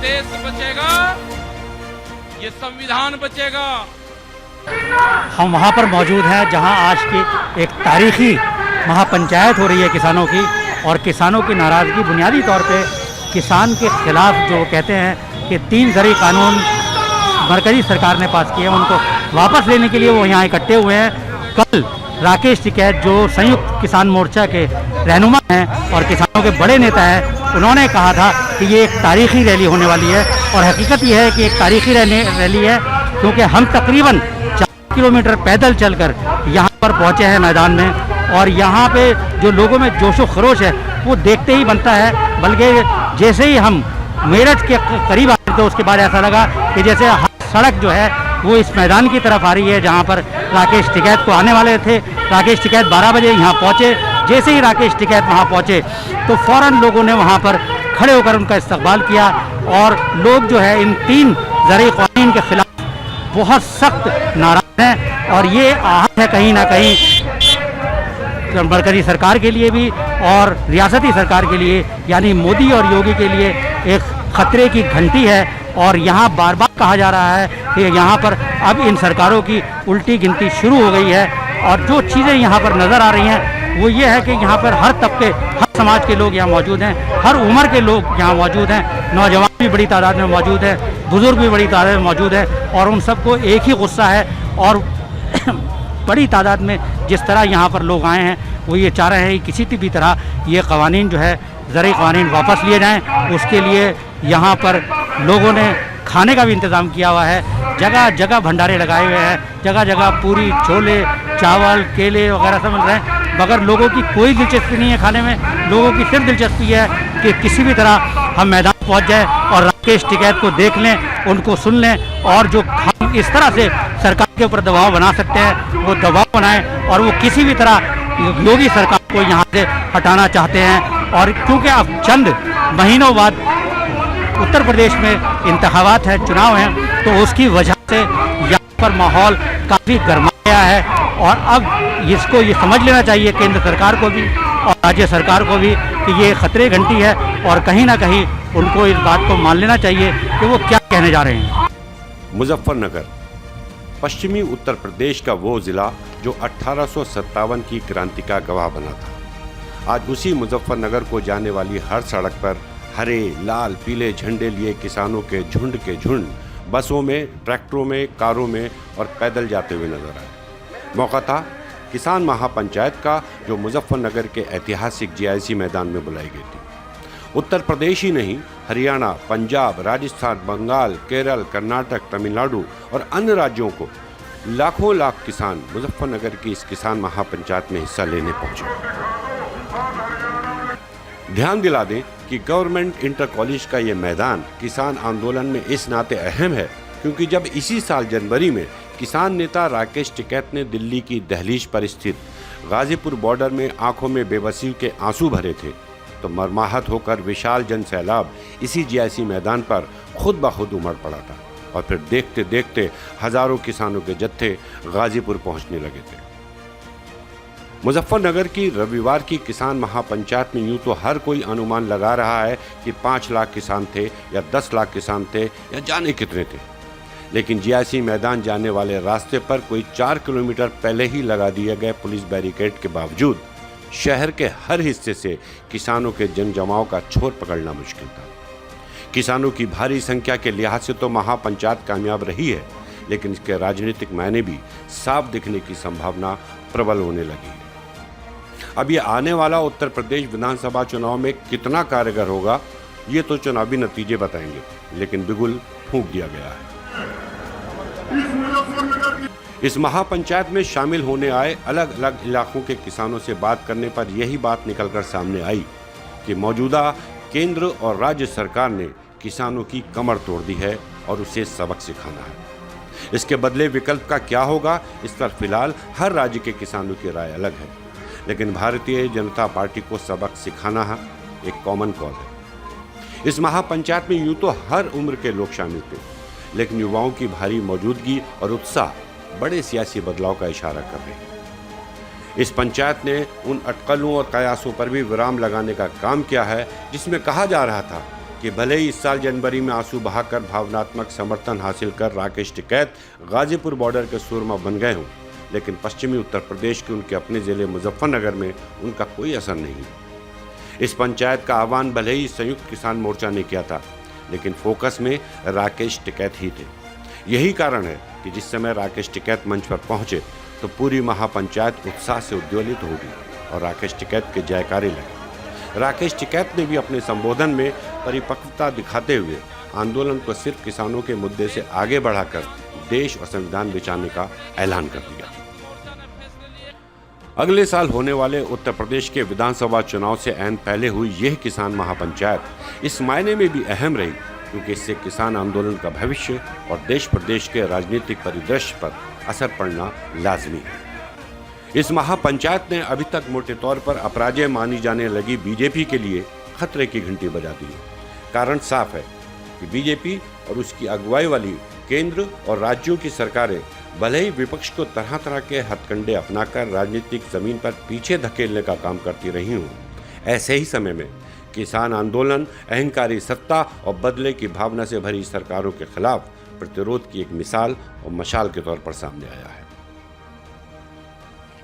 देश बचेगा, ये संविधान बचेगा। हम वहाँ पर मौजूद हैं जहाँ आज की एक तारीखी महापंचायत हो रही है किसानों की, और किसानों की नाराज़गी बुनियादी तौर पे किसान के खिलाफ जो कहते हैं कि 3 ज़रूरी कानून मरकज़ी सरकार ने पास किए हैं, उनको वापस लेने के लिए वो यहाँ इकट्ठे हुए हैं। कल राकेश टिकैत जो संयुक्त किसान मोर्चा के रहनुमा हैं और किसानों के बड़े नेता हैं, उन्होंने कहा था कि ये एक तारीखी रैली होने वाली है, और हकीकत ये है कि एक तारीखी रैली है क्योंकि हम तकरीबन 4 किलोमीटर पैदल चलकर यहाँ पर पहुँचे हैं मैदान में, और यहाँ पे जो लोगों में जोशो खरोश है वो देखते ही बनता है। बल्कि जैसे ही हम मेरठ के करीब आए तो उसके बाद ऐसा लगा कि जैसे सड़क जो है वो इस मैदान की तरफ आ रही है जहाँ पर राकेश टिकैत को आने वाले थे। राकेश टिकैत 12 बजे यहाँ पहुँचे। जैसे ही राकेश टिकैत वहाँ पहुँचे तो फ़ौरन लोगों ने वहाँ पर खड़े होकर उनका इस्तकबाल किया, और लोग जो है इन 3 ज़रूरी कानून के खिलाफ बहुत सख्त नाराज़ हैं, और ये आहत है कहीं ना कहीं मरकज़ी सरकार के लिए भी और रियासती सरकार के लिए, यानी मोदी और योगी के लिए एक खतरे की घंटी है। और यहाँ बार बार कहा जा रहा है कि यहाँ पर अब इन सरकारों की उल्टी गिनती शुरू हो गई है, और जो चीज़ें यहाँ पर नज़र आ रही हैं वो ये है कि यहाँ पर हर तबके, हर समाज के लोग यहाँ मौजूद हैं, हर उम्र के लोग यहाँ मौजूद हैं, नौजवान भी बड़ी तादाद में मौजूद है, बुज़ुर्ग भी बड़ी तादाद में मौजूद है, और उन सबको एक ही गुस्सा है। और बड़ी तादाद में जिस तरह यहाँ पर लोग आए हैं वो ये चाह रहे हैं कि किसी भी तरह ये कवानीन जो है ज़रूरी कानून वापस लिए जाएं। उसके लिए यहाँ पर लोगों ने खाने का भी इंतज़ाम किया हुआ है, जगह जगह भंडारे लगाए हुए हैं, जगह जगह पूरी, छोले, चावल, केले वगैरह सब मिल रहे हैं, मगर लोगों की कोई दिलचस्पी नहीं है खाने में। लोगों की सिर्फ दिलचस्पी है कि किसी भी तरह हम मैदान पहुँच जाएँ और राकेश टिकैत को देख लें, उनको सुन लें, और जो हम इस तरह से सरकार के ऊपर दबाव बना सकते हैं वो दबाव बनाएं, और वो किसी भी तरह योगी सरकार को यहाँ से हटाना चाहते हैं। और क्योंकि अब चंद महीनों बाद उत्तर प्रदेश में इंतखाबात है, चुनाव हैं, तो उसकी वजह से यहाँ पर माहौल काफ़ी गर्मा गया है, और अब इसको ये समझ लेना चाहिए केंद्र सरकार को भी और राज्य सरकार को भी कि ये खतरे घंटी है, और कहीं ना कहीं उनको इस बात को मान लेना चाहिए कि वो क्या कहने जा रहे हैं। मुजफ्फरनगर पश्चिमी उत्तर प्रदेश का वो ज़िला जो 1857 की क्रांति का गवाह बना था। आज उसी मुजफ्फरनगर को जाने वाली हर सड़क पर हरे, लाल, पीले झंडे लिए किसानों के झुंड बसों में, ट्रैक्टरों में, कारों में और पैदल जाते हुए नजर आए। मौका था किसान महापंचायत का, जो मुजफ्फरनगर के ऐतिहासिक जीआईसी मैदान में बुलाई गई थी। उत्तर प्रदेश ही नहीं, हरियाणा, पंजाब, राजस्थान, बंगाल, केरल, कर्नाटक, तमिलनाडु और अन्य राज्यों को लाखों लाख किसान मुजफ्फरनगर की इस किसान महापंचायत में हिस्सा लेने पहुंचे। ध्यान दिला दें कि गवर्नमेंट इंटर कॉलेज का ये मैदान किसान आंदोलन में इस नाते अहम है क्योंकि जब इसी साल जनवरी में किसान नेता राकेश टिकैत ने दिल्ली की दहलीज पर स्थित गाजीपुर बॉर्डर में आंखों में बेबसी के आंसू भरे थे, तो मरमाहत होकर विशाल जन सैलाब इसी जीआईसी मैदान पर खुद ब खुद उमड़ पड़ा था, और फिर देखते देखते हजारों किसानों के जत्थे गाजीपुर पहुंचने लगे थे। मुजफ्फरनगर की रविवार की किसान महापंचायत में यूं तो हर कोई अनुमान लगा रहा है कि 5 लाख किसान थे या 10 लाख किसान थे या जाने कितने थे, लेकिन जीआईसी मैदान जाने वाले रास्ते पर कोई 4 किलोमीटर पहले ही लगा दिए गए पुलिस बैरिकेड के बावजूद शहर के हर हिस्से से किसानों के जनजमाव का छोर पकड़ना मुश्किल था। किसानों की भारी संख्या के लिहाज से तो महापंचायत कामयाब रही है, लेकिन इसके राजनीतिक मायने भी साफ दिखने की संभावना प्रबल होने लगी है। अब ये आने वाला उत्तर प्रदेश विधानसभा चुनाव में कितना कारगर होगा, ये तो चुनावी नतीजे बताएंगे, लेकिन बिगुल फूंक दिया गया है। इस महापंचायत में शामिल होने आए अलग अलग इलाकों के किसानों से बात करने पर यही बात निकलकर सामने आई कि मौजूदा केंद्र और राज्य सरकार ने किसानों की कमर तोड़ दी है और उसे सबक सिखाना है। इसके बदले विकल्प का क्या होगा, इस पर फिलहाल हर राज्य के किसानों की राय अलग है, लेकिन भारतीय जनता पार्टी को सबक सिखाना है एक कॉमन कॉज है। इस महापंचायत में यूं तो हर उम्र के लोग शामिल थे, लेकिन युवाओं की भारी मौजूदगी और उत्साह बड़े सियासी बदलाव का इशारा कर रहे हैं। इस पंचायत ने उन अटकलों और कयासों पर भी विराम लगाने का काम किया है जिसमें कहा जा रहा था कि भले ही इस साल जनवरी में आंसू बहाकर भावनात्मक समर्थन हासिल कर राकेश टिकैत गाजीपुर बॉर्डर के सूरमा बन गए हों, लेकिन पश्चिमी उत्तर प्रदेश के उनके अपने जिले मुजफ्फरनगर में उनका कोई असर नहीं। इस पंचायत का आह्वान भले ही संयुक्त किसान मोर्चा ने किया था, लेकिन फोकस में राकेश टिकैत ही थे। यही कारण है कि जिस समय राकेश टिकैत मंच पर पहुंचे तो पूरी महापंचायत उत्साह से उद्वेलित हो गई और राकेश टिकैत के जयकारे लगे। राकेश टिकैत ने भी अपने संबोधन में परिपक्वता दिखाते हुए आंदोलन को सिर्फ किसानों के मुद्दे से आगे बढ़ाकर देश और संविधान बचाने का ऐलान कर दिया। अगले साल होने वाले उत्तर प्रदेश के विधानसभा चुनाव से ऐन पहले हुई यह किसान महापंचायत इस मायने में भी अहम रही क्योंकि इससे किसान आंदोलन का भविष्य और देश प्रदेश के राजनीतिक परिदृश्य पर असर पड़ना लाजमी है। इस महापंचायत ने अभी तक मोटे तौर पर अपराजय मानी जाने लगी बीजेपी के लिए खतरे की घंटी बजा दी है। कारण साफ है कि बीजेपी और उसकी अगुवाई वाली केंद्र और राज्यों की सरकारें भले ही विपक्ष को तरह तरह के हथकंडे अपनाकर राजनीतिक जमीन पर पीछे धकेलने का काम करती रही हूँ, ऐसे ही समय में किसान आंदोलन अहंकारी सत्ता और बदले की भावना से भरी सरकारों के खिलाफ प्रतिरोध की एक मिसाल और मशाल के तौर पर सामने आया है।